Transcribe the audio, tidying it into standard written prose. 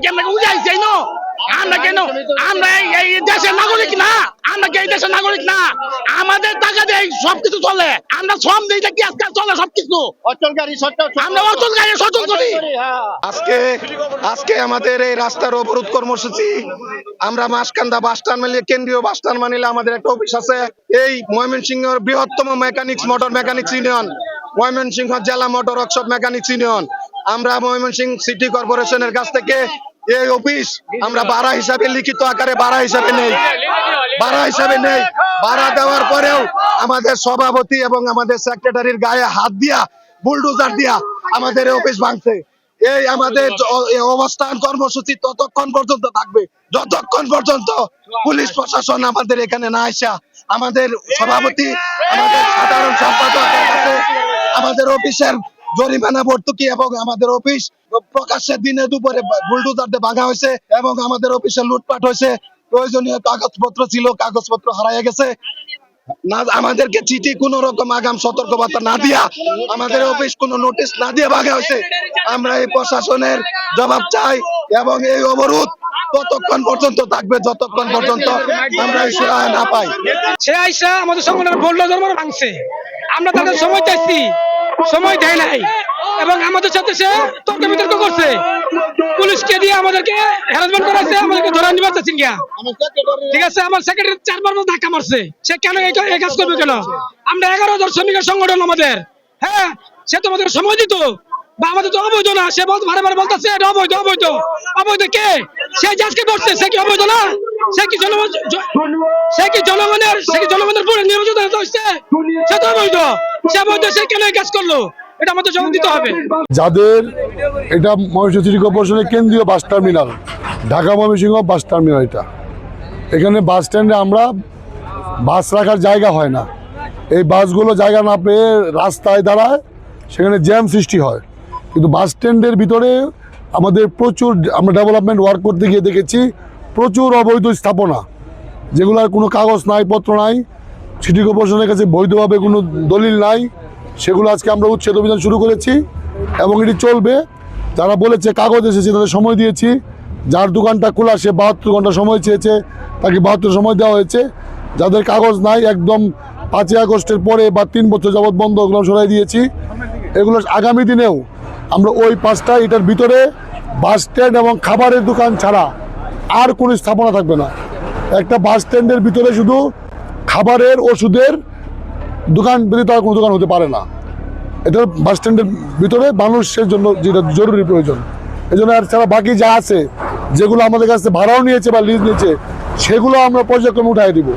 কেমন উজাইছে না আমরা কেন আমরা এই দেশের নাগরিক না আমরা কি এই দেশের নাগরিক না আমাদের টাকা দিয়ে সবকিছু চলে আমরা শ্রম দিই কি আজকাল চলে সবকিছু আমরা অচল গাড়ি সচল করি আজকে আমাদের এই রাস্তার অবরোধ কর্মসূচি আমরা মাসকান্দা বাস টার্মিনাল কেন্দ্রীয় বাস টার্মিনালে আমাদের একটা অফিস আছে এই ময়মনসিংহের বৃহত্তম mechanics motor mechanics union Mymensingh জেলা মোটর ওয়ার্কশপ মেকানিক্স ইউনিয়ন আমরা ময়মনসিংহ সিটি কর্পোরেশনের কাছ থেকে এই অফিস আমরা ভাড়া হিসাবে লিখিত আকারে ভাড়া হিসাবে নেই ভাড়া দেওয়ার পরেও আমাদের সভাপতি এবং আমাদের সেক্রেটারির গায়ে হাত দিয়া বুলডোজার দিয়া আমাদের অফিস ভাঙছে এই আমাদের অবস্থান কর্মসূচি ততক্ষণ পর্যন্ত থাকবে যতক্ষণ পর্যন্ত পুলিশ প্রশাসন আমাদের এখানে না আসা আমাদের সভাপতি আমাদের সাধারণ সম্পাদকের কাছে আমাদের অফিসের জরিমানা ভর্তুকি এবং আমাদের অফিস প্রকাশ্যে দিনে দুপুরে বুলডোজার দিয়ে ভাঙা হয়েছে এবং আমাদের অফিসে লুটপাট হয়েছে প্রয়োজনীয় কাগজপত্র ছিল কাগজপত্র হারাইয়া গেছে না আমাদেরকে চিঠি কোন রকম আগাম সতর্কবার্তা না দিয়া আমাদের অফিস কোনো নোটিশ না দিয়ে ভাঙা হয়েছে আমরা এই প্রশাসনের জবাব চাই এবং এই অবরোধ ততক্ষণ পর্যন্ত থাকবে যতক্ষণ পর্যন্ত আমরা এই সুরাহা না পাই সে আইসা আমাদের সংগঠনের বুলডোজার ভাঙছে আমরা তাদের সময় চাইছি সময় দেয় নাই এবং আমাদের সাথে সে তর্ক বিতর্ক করছে পুলিশকে দিয়ে আমাদেরকে হ্যারাসমেন্ট করাইছে আমাদেরকে ধরে নিয়ে যাচ্ছেন গিয়া ঠিক আছে আমার সেক্রেটারি 4 বার ধাক্কা মারছে সে কেন এই কাজ করবে কেন আমরা 11,000 শ্রমিকের সংগঠন আমাদের হ্যাঁ সে তো আমাদের সময় দিত বা আমাদের তো অবৈধ না সে বারে বারে বলতেছে এটা অবৈধ অবৈধ অবৈধ কে সে আজকে করছে সে কি অবৈধ না সে কি জনগণের পুরো নির্বাচিত হচ্ছে সে তো অবৈধ সে অবৈধ সে কেন এই কাজ করলো এটা আমাদের জবাব দিতে হবে যাদের এটা ময়মনসিংহ সিটি কর্পোরেশনের কেন্দ্রীয় bus terminal Dhaka Mymensingh bus terminal এটা এখানে বাস স্ট্যান্ডে আমরা বাস রাখার জায়গা হয় না এই বাসগুলো জায়গা না পেয়ে রাস্তায় দাঁড়ায় সেখানে জ্যাম সৃষ্টি হয় কিন্তু বাস স্ট্যান্ডের ভিতরে আমাদের প্রচুর আমরা ডেভেলপমেন্ট ওয়ার্ক করতে গিয়ে দেখেছি প্রচুর অবৈধ স্থাপনা যেগুলোর কোনো কাগজ নাই পত্র নাই সিটি কর্পোরেশনের কাছে বৈধভাবে কোনো দলিল নাই সেগুলো আজকে আমরা উচ্ছেদ অভিযান শুরু করেছি এবং এটি চলবে যারা বলেছে কাগজ এসেছে তাদের সময় দিয়েছি যার দোকানটা খোলা সে 72 ঘন্টা সময় চেয়েছে তাকে 72 সময় দেওয়া হয়েছে যাদের কাগজ নাই একদম 5ই আগস্টের পরে বা 3 বছর যাবৎ বন্ধ ওগুলো সরাই দিয়েছি এগুলো আগামী দিনেও আমরা ওই 5টা এটার ভিতরে বাস স্ট্যান্ড এবং খাবারের দোকান ছাড়া আর কোনো স্থাপনা থাকবে না একটা বাস স্ট্যান্ডের ভিতরে শুধু খাবারের ওষুধের দোকান ব্যতীত আর কোনো দোকান হতে পারে না এটা বাস স্ট্যান্ডের ভিতরে মানুষের জন্য যেটা জরুরি প্রয়োজন এই জন্য আর ছাড়া বাকি যা আছে যেগুলো আমাদের কাছে ভাড়াও নিয়েছে বা লিজ নিয়েছে সেগুলো আমরা পর্যায়ক্রমে উঠাই দিব।